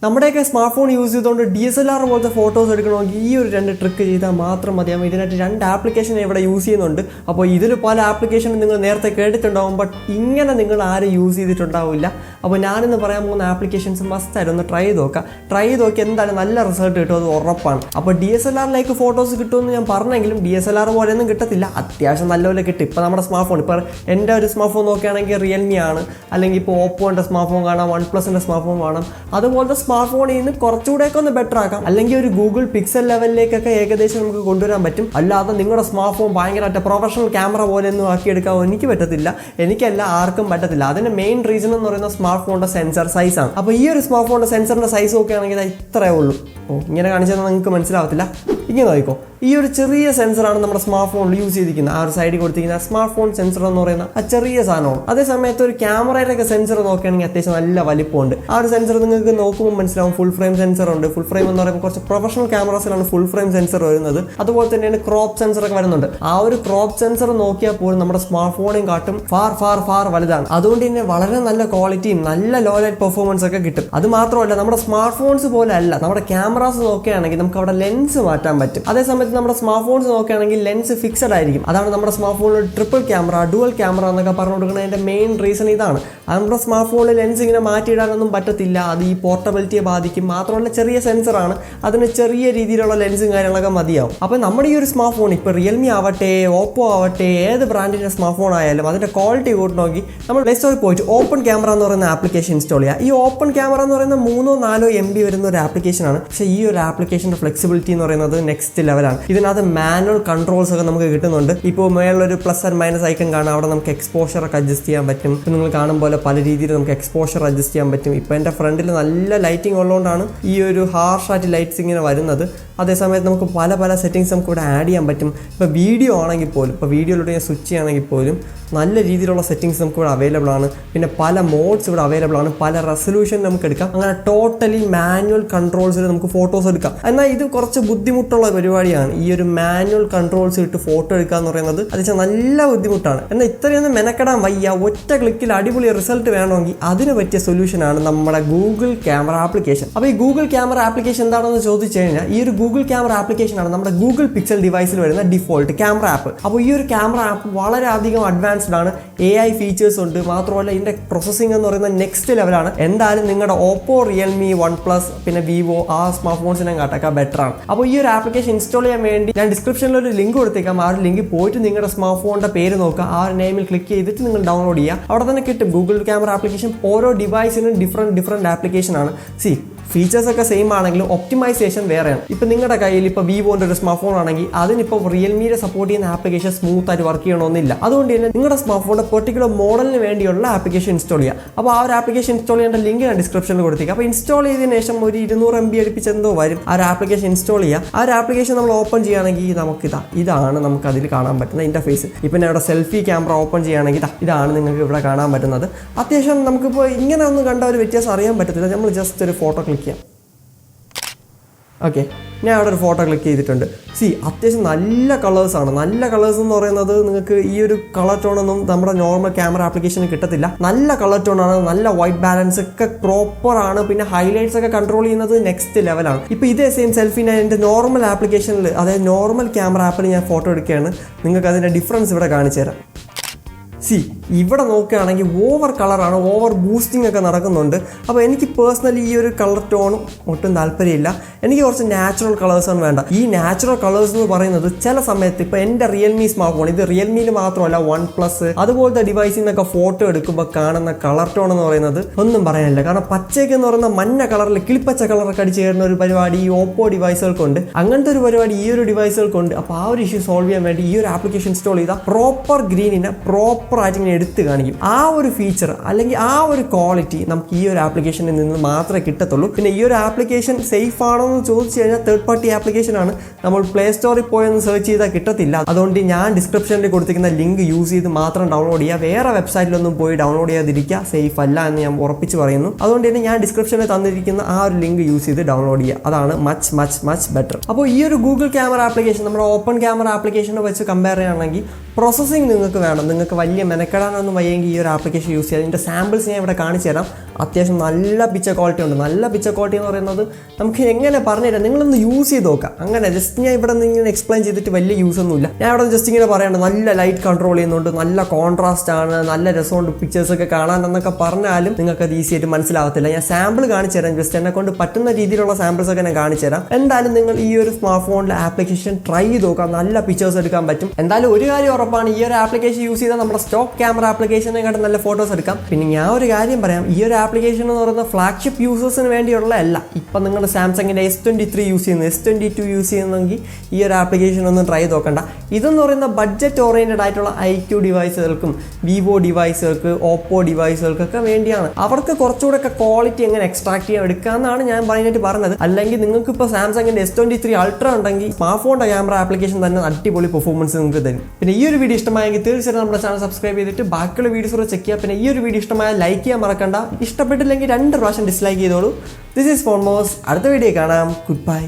നമ്മുടെയൊക്കെ smart phone use ചെയ്തുകൊണ്ട് DSLR പോലത്തെ ഫോട്ടോസ് എടുക്കണമെങ്കിൽ ഈ ഒരു 2 ട്രിക്ക് ചെയ്താൽ മാത്രം മതിയാകും. ഇതിനായിട്ട് 2 ആപ്ലിക്കേഷൻ ഇവിടെ യൂസ് ചെയ്യുന്നുണ്ട്. അപ്പോൾ ഇതിൽ പല ആപ്ലിക്കേഷനും നിങ്ങൾ നേരത്തെ കേട്ടിട്ടുണ്ടാവും, ബട്ട് ഇങ്ങനെ നിങ്ങൾ ആരും യൂസ് ചെയ്തിട്ടുണ്ടാവില്ല. അപ്പോൾ ഞാനിന്ന് പറയാൻ പോകുന്ന ആപ്ലിക്കേഷൻസ് മസ്റ്റായിട്ട് ഒന്ന് ട്രൈ ചെയ്ത് നോക്കാം. ട്രൈ ചെയ്ത് നോക്കി എന്തായാലും നല്ല റിസൾട്ട് കിട്ടും, അത് ഉറപ്പാണ്. അപ്പോൾ DSLR-ലേക്ക് ഫോട്ടോസ് കിട്ടുമെന്ന് ഞാൻ പറഞ്ഞെങ്കിലും DSLR പോലെയൊന്നും കിട്ടത്തില്ല, അത്യാവശ്യം നല്ലപോലെ കിട്ടും. ഇപ്പോൾ നമ്മുടെ സ്മാർട്ട് ഫോൺ, ഇപ്പോൾ എൻ്റെ ഒരു സ്മാർട്ട് ഫോൺ നോക്കുകയാണെങ്കിൽ റിയൽമി ആണ്, അല്ലെങ്കിൽ ഇപ്പോൾ ഓപ്പോൻ്റെ സ്മാർട്ട് ഫോൺ കാണാം, OnePlusൻ്റെ സ്മാർട്ട് ഫോൺ കാണാം. അതുപോലത്തെ സ്മാർട്ട് ഫോണിൽ നിന്ന് കുറച്ചുകൂടെയൊക്കെ ഒന്ന് ബെറ്റർ ആക്കാം, അല്ലെങ്കിൽ ഒരു ഗൂഗിൾ പിക്സൽ ലെവലിലേക്കൊക്കെ ഏകദേശം നമുക്ക് കൊണ്ടുവരാൻ പറ്റും. അല്ലാതെ നിങ്ങളുടെ സ്മാർട്ട് ഫോൺ ഭയങ്കരമായിട്ട് പ്രൊഫഷണൽ ക്യാമറ പോലെ ഒന്നും ആക്കിയെടുക്കാൻ എനിക്ക് പറ്റത്തില്ല, എനിക്കല്ല, ആർക്കും പറ്റത്തില്ല. അതിൻ്റെ മെയിൻ റീസൺ എന്ന് പറയുന്നത് സ്മാർട്ട് ഫോണിൻ്റെ സെൻസർ സൈസാണ്. അപ്പോൾ ഈ ഒരു സ്മാർട്ട് ഫോണിൻ്റെ സെൻസറിൻ്റെ സൈസ് നോക്കുകയാണെങ്കിൽ ഇത്രയേ ഉള്ളൂ. ഇങ്ങനെ കാണിച്ചാൽ നിങ്ങൾക്ക് മനസ്സിലാവത്തില്ല. ഇങ്ങനെ നോക്കിക്കോ, ഈ ഒരു ചെറിയ സെൻസറാണ് നമ്മുടെ സ്മാർട്ട് ഫോണിൽ യൂസ് ചെയ്തിരിക്കുന്നത്. ആ ഒരു സൈഡിൽ കൊടുത്തിരിക്കുന്ന സ്മാർട്ട് ഫോൺ സെൻസർ എന്ന് പറയുന്ന ആ ചെറിയ സാധനമാണ്. അതേ സമയത്ത് ഒരു ക്യാമറയുടെയൊക്കെ സെൻസർ നോക്കുകയാണെങ്കിൽ അത്യാവശ്യം നല്ല വലിപ്പമുണ്ട്. ആ ഒരു സെൻസർ നിങ്ങൾക്ക് നോക്കുമ്പോൾ മനസ്സിലാവും. ഫുൾ ഫ്രെയിം സെൻസർ ഉണ്ട്. ഫുൾ ഫ്രെയിം എന്ന് പറയുമ്പോൾ കുറച്ച് പ്രൊഫഷണൽ ക്യാമറാസിലാണ് ഫുൾ ഫ്രെയിം സെൻസർ വരുന്നത്. അതുപോലെ തന്നെയാണ് ക്രോപ്പ് സെൻസറൊക്കെ വരുന്നുണ്ട്. ആ ഒരു ക്രോപ്പ് സെൻസർ നോക്കിയാൽ പോലും നമ്മുടെ സ്മാർട്ട് ഫോണിനും കാട്ടും ഫാർ ഫാർ ഫാർ വലുതാണ്. അതുകൊണ്ട് തന്നെ വളരെ നല്ല ക്വാളിറ്റിയും നല്ല ലോ ലൈറ്റ് പെർഫോമൻസ് ഒക്കെ കിട്ടും. അത് മാത്രമല്ല, നമ്മുടെ സ്മാർട്ട് ഫോൺസ് പോലെ അല്ല, നമ്മുടെ ക്യാമറാസ് നോക്കുകയാണെങ്കിൽ നമുക്ക് അവിടെ ലെൻസ് മാറ്റാൻ പറ്റും. അതേസമയത്ത് നമ്മുടെ സ്മാർട്ട് ഫോൺസ് നോക്കുകയാണെങ്കിൽ ലെൻസ് ഫിക്സഡ് ആയിരിക്കും. അതാണ് നമ്മുടെ സ്മാർട്ട് ഫോണിൽ ട്രിപ്പിൾ ക്യാമറ, ഡുവൽ ക്യാമറ എന്നൊക്കെ പറഞ്ഞു കൊടുക്കുന്നതിന്റെ മെയിൻ റീസൺ ഇതാണ്. നമ്മുടെ സ്മാർട്ട് ഫോണിൽ ലെൻസ് ഇങ്ങനെ മാറ്റിയിടാനൊന്നും പറ്റത്തില്ല, അത് ഈ പോർട്ടബിലിറ്റിയെ ബാധിക്കും. മാത്രമല്ല ചെറിയ സെൻസറാണ്, അതിന് ചെറിയ രീതിയിലുള്ള ലെൻസും കാര്യങ്ങളൊക്കെ മതിയാവും. അപ്പോൾ നമ്മുടെ ഈ ഒരു സ്മാർട്ട് ഫോൺ ഇപ്പോൾ റിയൽമി ആവട്ടെ, ഓപ്പോ ആവട്ടെ, ഏത് ബ്രാൻഡിന്റെ സ്മാർട്ട് ഫോൺ ആയാലും അതിന്റെ ക്വാളിറ്റി കൂട്ടി നോക്കി നമ്മൾ പ്ലേ സ്റ്റോറിൽ പോയിട്ട് ഓപ്പൺ ക്യാമറ എന്ന് പറയുന്ന ആപ്ലിക്കേഷൻ ഇൻസ്റ്റാൾ ചെയ്യുക. ഈ ഓപ്പൺ ക്യാമറ എന്ന് പറയുന്ന 3-4 MB വരുന്ന ഒരു ആപ്ലിക്കേഷനാണ്. പക്ഷേ ഈ ഒരു ആപ്ലിക്കേഷന്റെ ഫ്ലെക്സിബിലിറ്റി എന്ന് പറയുന്നത് നെക്സ്റ്റ് ലെവലാണ്. ഇതിനകത്ത് മാനുവൽ കൺട്രോൾസ് ഒക്കെ നമുക്ക് കിട്ടുന്നുണ്ട്. ഇപ്പോൾ മേളൊരു പ്ലസ് ആൻഡ് മൈനസ് ഐക്കൺ കാണാം, അവിടെ നമുക്ക് എക്സ്പോഷർ ഒക്കെ അഡ്ജസ്റ്റ് ചെയ്യാൻ പറ്റും. ഇപ്പോൾ നിങ്ങൾ കാണും പോലെ പല രീതിയിൽ നമുക്ക് എക്സ്പോഷർ അഡ്ജസ്റ്റ് ചെയ്യാൻ പറ്റും. ഇപ്പോൾ എൻ്റെ ഫ്രണ്ടിൽ നല്ല ലൈറ്റിംഗ് ഉള്ളതുകൊണ്ടാണ് ഈ ഒരു ഹാർഷായിട്ട് ലൈറ്റ്സ് ഇങ്ങനെ വരുന്നത്. അതേസമയത്ത് നമുക്ക് പല പല സെറ്റിങ്സ് നമുക്ക് ഇവിടെ ആഡ് ചെയ്യാൻ പറ്റും. ഇപ്പോൾ വീഡിയോ ആണെങ്കിൽ പോലും, ഇപ്പോൾ വീഡിയോയിലൂടെ ഞാൻ സ്വിച്ച് ചെയ്യുകയാണെങ്കിൽ പോലും നല്ല രീതിയിലുള്ള സെറ്റിങ്സ് നമുക്ക് ഇവിടെ അവൈലബിൾ ആണ്. പിന്നെ പല മോഡ്സ് ഇവിടെ അവൈലബിൾ ആണ്, പല റെസൊല്യൂഷൻ നമുക്ക് എടുക്കാം. അങ്ങനെ ടോട്ടലി മാനുവൽ കൺട്രോൾസിൽ നമുക്ക് ഫോട്ടോസ് എടുക്കാം. എന്നാൽ ഇത് കുറച്ച് ബുദ്ധിമുട്ടുള്ള പരിപാടിയാണ്. ഈ ഒരു മാനുവൽ കൺട്രോൾസ് ഇട്ട് ഫോട്ടോ എടുക്കുക എന്ന് പറയുന്നത് അത്യാവശ്യം നല്ല ബുദ്ധിമുട്ടാണ്. എന്നാൽ ഇത്രയൊന്നും മെനക്കെടാൻ വയ്യ. ഒറ്റ ക്ലിക്കിൽ അടിപൊളി റിസൾട്ട് വേണമെങ്കിൽ അതിന് പറ്റിയ സൊല്യൂഷനാണ് നമ്മുടെ ഗൂഗിൾ ക്യാമറ ആപ്ലിക്കേഷൻ. അപ്പോൾ ഈ ഗൂഗിൾ ക്യാമറ ആപ്ലിക്കേഷൻ എന്താണെന്ന് ചോദിച്ചു കഴിഞ്ഞാൽ, ഈ ഒരു ഗൂഗിൾ ക്യാമറ ആപ്ലിക്കേഷനാണ് നമ്മുടെ ഗൂഗിൾ പിക്സൽ ഡിവൈസിൽ വരുന്ന ഡിഫോൾട്ട് ക്യാമറ ആപ്പ്. അപ്പോൾ ഈ ഒരു ക്യാമറ ആപ്പ് വളരെയധികം അഡ്വാൻസ്ഡ് ആണ്. AI ഫീച്ചേഴ്സ് ഉണ്ട്. മാത്രമല്ല ഇതിന്റെ പ്രോസസ്സിംഗ് എന്ന് പറയുന്നത് നെക്സ്റ്റ് ലെവലാണ്. എന്തായാലും നിങ്ങളുടെ ഓപ്പോ, റിയൽമി, OnePlus, പിന്നെ വിവോ ആ സ്മാർട്ട് ഫോൺസിനെ കാട്ടൊക്കെ ബെറ്റർ ആണ്. അപ്പോൾ ഈ ഒരു ആപ്ലിക്കേഷൻ ഇൻസ്റ്റാൾ ചെയ്യാൻ വേണ്ടി ഞാൻ ഡിസ്ക്രിപ്ഷനിൽ ഒരു ലിങ്ക് കൊടുത്തേക്കാം. ആ ഒരു ലിങ്കിൽ പോയിട്ട് നിങ്ങളുടെ സ്മാർട്ട് ഫോണിന്റെ പേര് നോക്കുക, ആ ഒരു നെയിമിൽ ക്ലിക്ക് ചെയ്തിട്ട് നിങ്ങൾ ഡൗൺലോഡ് ചെയ്യുക. അവിടെ തന്നെ കിട്ടും ഗൂഗിൾ ക്യാമറ ആപ്ലിക്കേഷൻ. ഓരോ ഡിവൈസിനും ഡിഫറെന്റ് ആപ്ലിക്കേഷൻ ആണ്. ഫീച്ചേഴ്സ് ഒക്കെ സെയിം ആണെങ്കിലും ഒപ്റ്റിമൈസേഷൻ വേറെയാണ്. ഇപ്പം നിങ്ങളുടെ കയ്യിൽ ഇപ്പോൾ വിവോന്റെ ഒരു സ്മാർട്ട് ഫോൺ ആണെങ്കിൽ അതിനിപ്പോൾ റിയൽമിയെ സപ്പോർട്ട് ചെയ്യുന്ന ആപ്ലിക്കേഷൻ സ്മൂത്ത് ആയിട്ട് വർക്ക് ചെയ്യണമെന്നില്ല. അതുകൊണ്ട് തന്നെ നിങ്ങളുടെ സ്മാർട്ട് ഫോണിന്റെ പെർട്ടിക്കുലർ മോഡലിന് വേണ്ടിയുള്ള ആപ്ലിക്കേഷൻ ഇൻസ്റ്റാൾ ചെയ്യുക. അപ്പോൾ ആ ഒരു ആപ്ലിക്കേഷൻ ഇൻസ്റ്റാൾ ചെയ്യേണ്ട ലിങ്ക് ഞാൻ ഡിസ്ക്രിപ്ഷനിൽ കൊടുത്തേക്കാം. അപ്പോൾ ഇൻസ്റ്റാൾ ചെയ്തതിനു ശേഷം ഒരു 200 MB അടുപ്പിച്ച് എന്തോ വരും. ആ ഒരു ആപ്ലിക്കേഷൻ ഇൻസ്റ്റാൾ ചെയ്യുക. ആ ഒരു ആപ്ലിക്കേഷൻ നമ്മൾ ഓപ്പൺ ചെയ്യുകയാണെങ്കിൽ ഇതാണ് നമുക്ക് അതിൽ കാണാൻ പറ്റുന്ന ഇന്റർഫേസ്. ഇപ്പം ഞാൻ ഇവിടെ സെൽഫി ക്യാമറ ഓപ്പൺ ചെയ്യുകയാണെങ്കിൽ ഇതാണ് നിങ്ങൾക്ക് ഇവിടെ കാണാൻ പറ്റുന്നത്. അത്യാവശ്യം നമുക്കിപ്പോൾ ഇങ്ങനെ ഒന്നും കണ്ട ഒരു വ്യത്യാസം അറിയാൻ പറ്റത്തില്ല. നമ്മൾ ജസ്റ്റ് ഒരു ഫോട്ടോ ക്ലിക്ക് ചെയ്യാം. ഓക്കെ, ഞാൻ അവിടെ ഒരു ഫോട്ടോ ക്ലിക്ക് ചെയ്തിട്ടുണ്ട്. അത്യാവശ്യം നല്ല കളേഴ്സാണ്. നല്ല കളേഴ്സ് എന്ന് പറയുന്നത് നിങ്ങൾക്ക് ഈ ഒരു കളർ ടോണൊന്നും നമ്മുടെ നോർമൽ ക്യാമറ ആപ്ലിക്കേഷന് കിട്ടത്തില്ല. നല്ല കളർ ടോണാണ്, നല്ല വൈറ്റ് ബാലൻസ് ഒക്കെ പ്രോപ്പറാണ്. പിന്നെ ഹൈലൈറ്റ്സ് ഒക്കെ കൺട്രോൾ ചെയ്യുന്നത് നെക്സ്റ്റ് ലെവലാണ്. ഇപ്പോൾ ഇതേ സെയിം സെൽഫി ഞാൻ എൻ്റെ നോർമൽ ആപ്ലിക്കേഷനിൽ, അതായത് നോർമൽ ക്യാമറ ആപ്പിൽ ഞാൻ ഫോട്ടോ എടുക്കുകയാണ്. നിങ്ങൾക്ക് അതിൻ്റെ ഡിഫറൻസ് ഇവിടെ കാണിച്ചു തരാം. ഇവിടെ നോക്കുകയാണെങ്കിൽ ഓവർ കളറാണ്, ഓവർ ബൂസ്റ്റിംഗ് ഒക്കെ നടക്കുന്നുണ്ട്. അപ്പോൾ എനിക്ക് പേഴ്സണലി ഈ ഒരു കളർ ടോണും ഒട്ടും താല്പര്യമില്ല. എനിക്ക് കുറച്ച് നാച്ചുറൽ കളേഴ്സാണ് വേണ്ട. ഈ നാച്ചുറൽ കളേഴ്സ് എന്ന് പറയുന്നത് ചില സമയത്ത് ഇപ്പോൾ എൻ്റെ റിയൽമി സ്മാർട്ട് ഫോൺ, ഇത് റിയൽമിയിൽ മാത്രമല്ല OnePlus അതുപോലത്തെ ഡിവൈസിൽ നിന്നൊക്കെ ഫോട്ടോ എടുക്കുമ്പോൾ കാണുന്ന കളർ ടോൺ എന്ന് പറയുന്നത് ഒന്നും പറയാനില്ല. കാരണം പച്ചയ്ക്ക് എന്ന് പറയുന്ന മഞ്ഞ കളറിൽ കിളിപ്പച്ച കളറൊക്കെ അടിച്ചു ചേരുന്ന ഒരു പരിപാടി ഈ ഓപ്പോ ഡിവൈസുകൾക്കുണ്ട്. അങ്ങനത്തെ ഒരു പരിപാടി ഈ ഒരു ഡിവൈസുകൾക്കുണ്ട്. അപ്പോൾ ആ ഒരു ഇഷ്യൂ സോൾവ് ചെയ്യാൻ വേണ്ടി ഈ ഒരു ആപ്ലിക്കേഷൻ ഇൻസ്റ്റാൾ ചെയ്താൽ പ്രോപ്പർ ഗ്രീനിനെ പ്രോപ്പർ ആയിട്ട് ഇങ്ങനെ എടുത്ത് കാണിക്കും. ആ ഒരു ഫീച്ചർ അല്ലെങ്കിൽ ആ ഒരു ക്വാളിറ്റി നമുക്ക് ഈ ഒരു ആപ്ലിക്കേഷനിൽ നിന്ന് മാത്രമേ കിട്ടത്തുള്ളൂ. പിന്നെ ഈ ഒരു ആപ്ലിക്കേഷൻ സേഫ് ആണോ എന്ന് ചോദിച്ചു കഴിഞ്ഞാൽ തേർഡ് പാർട്ടി ആപ്ലിക്കേഷൻ ആണ്. നമ്മൾ പ്ലേ സ്റ്റോറിൽ പോയെന്ന് സെർച്ച് ചെയ്താൽ കിട്ടത്തില്ല. അതുകൊണ്ട് ഞാൻ ഡിസ്ക്രിപ്ഷനിൽ കൊടുത്തിരിക്കുന്ന ലിങ്ക് യൂസ് ചെയ്ത് മാത്രം ഡൗൺലോഡ് ചെയ്യുക. വേറെ വെബ്സൈറ്റിലൊന്നും പോയി ഡൗൺലോഡ് ചെയ്യാതിരിക്കുക. സേഫ് അല്ല എന്ന് ഞാൻ ഉറപ്പിച്ച് പറയുന്നു. അതുകൊണ്ട് തന്നെ ഞാൻ ഡിസ്ക്രിപ്ഷനിൽ തന്നിരിക്കുന്ന ആ ഒരു ലിങ്ക് യൂസ് ചെയ്ത് ഡൗൺലോഡ് ചെയ്യുക. അതാണ് മച്ച് ബെറ്റർ. അപ്പോൾ ഈ ഒരു ഗൂഗിൾ ക്യാമറ ആപ്ലിക്കേഷൻ നമ്മുടെ ഓപ്പൺ ക്യാമറ ആപ്ലിക്കേഷനെ വെച്ച് കമ്പയർ ചെയ്യുകയാണെങ്കിൽ പ്രോസസ്സിംഗ് നിങ്ങൾക്ക് വേണം. നിങ്ങൾക്ക് വലിയ മെനക്കെടാനൊന്നും വയ്യെങ്കിൽ ഈ ഒരു ആപ്ലിക്കേഷൻ യൂസ് ചെയ്യുക. അതിൻ്റെ സാമ്പിൾസ് ഞാൻ ഇവിടെ കാണിച്ചു തരാം. അത്യാവശ്യം നല്ല പിക്ചർ ക്വാളിറ്റി ഉണ്ട്. നല്ല പിക്ചർ ക്വാളിറ്റി എന്ന് പറയുന്നത് നമുക്ക് എങ്ങനെ പറഞ്ഞുതരാം, നിങ്ങളൊന്ന് യൂസ് ചെയ്ത് നോക്കാം. അങ്ങനെ ജസ്റ്റ് ഞാൻ ഇവിടെ നിന്ന് ഇങ്ങനെ എക്സ്പ്ലെയിൻ ചെയ്തിട്ട് വലിയ യൂസ് ഒന്നുമില്ല. ഞാൻ ഇവിടെ ജസ്റ്റ് ഇങ്ങനെ പറയണ്ട നല്ല ലൈറ്റ് കൺട്രോൾ ചെയ്യുന്നുണ്ട്, നല്ല കോൺട്രാസ്റ്റ് ആണ്, നല്ല രസമുണ്ട് പിക്ചേഴ്സൊക്കെ കാണാൻ എന്നൊക്കെ പറഞ്ഞാലും നിങ്ങൾക്ക് അത് ഈസി ആയിട്ട് മനസ്സിലാവത്തില്ല. ഞാൻ സാമ്പിൾ കാണിച്ചു തരാം, ജസ്റ്റ് എന്നെ കൊണ്ട് പറ്റുന്ന രീതിയിലുള്ള സാമ്പിൾസ് ഒക്കെ ഞാൻ കാണിച്ചു തരാം. എന്തായാലും നിങ്ങൾ ഈ ഒരു സ്മാർട്ട് ഫോണിലെ ആപ്ലിക്കേഷൻ ട്രൈ ചെയ്ത് നോക്കാം, നല്ല പിക്ചേഴ്സ് എടുക്കാൻ പറ്റും. എന്തായാലും ഒരു കാര്യം ഉറപ്പാണ്, ഈ ഒരു ആപ്ലിക്കേഷൻ യൂസ് ചെയ്താൽ നമ്മുടെ സ്റ്റോക്ക് ക്യാമറ ആപ്ലിക്കേഷനെക്കാട്ടും നല്ല ഫോട്ടോസ് എടുക്കാം. പിന്നെ ഞാൻ ഒരു കാര്യം പറയാം, ഈ ഒരു ആപ്ലിക്കേഷൻ എന്ന് പറയുന്ന ഫ്ലാഗ്ഷിപ്പ് യൂസേഴ്സിന് വേണ്ടിയുള്ള അല്ല. ഇപ്പം നിങ്ങളുടെ സാംസങ്ങിൻ്റെ S23 യൂസ് ചെയ്യുന്നു, S22 യൂസ് ചെയ്യുന്നെങ്കിൽ ഈ ഒരു ആപ്ലിക്കേഷൻ ഒന്നും ട്രൈ ചെയ്ത് നോക്കണ്ട. ഇതെന്ന് പറയുന്ന ബഡ്ജറ്റ് ഓറിയൻറ്റഡ് ആയിട്ടുള്ള IQ ഡിവൈസുകൾക്കും വിവോ ഡിവൈസുകൾക്ക് ഓപ്പോ ഡിവൈസുകൾക്കൊക്കെ വേണ്ടിയാണ്. അവർക്ക് കുറച്ചുകൂടെ ക്വാളിറ്റി എങ്ങനെ എക്സ്ട്രാക്ട് ചെയ്യാൻ എടുക്കാമെന്നാണ് ഞാൻ പറഞ്ഞിട്ട് പറഞ്ഞത്. അല്ലെങ്കിൽ നിങ്ങൾക്ക് ഇപ്പോൾ സാംസങ്ങിൻ്റെ S23 അൾട്ര ഉണ്ടെങ്കിൽ സ്മാർട്ട് ഫോണിൻ്റെ ക്യാമറ ആപ്ലിക്കേഷൻ തന്നെ അടിപൊളി പെർഫോമൻസ് നിങ്ങൾക്ക് തരും. പിന്നെ ഈ ഒരു വീഡിയോ ഇഷ്ടമായെങ്കിൽ തീർച്ചയായിട്ടും നമ്മുടെ ചാനൽ സബ്സ്ക്രൈബ് ചെയ്തിട്ട് ബാക്കിയുള്ള വീഡിയോസ് കൂടെ ചെക്ക് ചെയ്യുക. പിന്നെ ഈ ഒരു വീഡിയോ ഇഷ്ടമായ ലൈക്ക് ചെയ്യാൻ മറക്കണ്ട, ഇഷ്ടപ്പെട്ടില്ലെങ്കിൽ 2 പ്രാവശ്യം ഡിസ്ലൈക്ക് ചെയ്തോളൂ. ദിസ് ഈസ് ഫോൺ മോസ്. അടുത്ത വീഡിയോ കാണാം. Good by.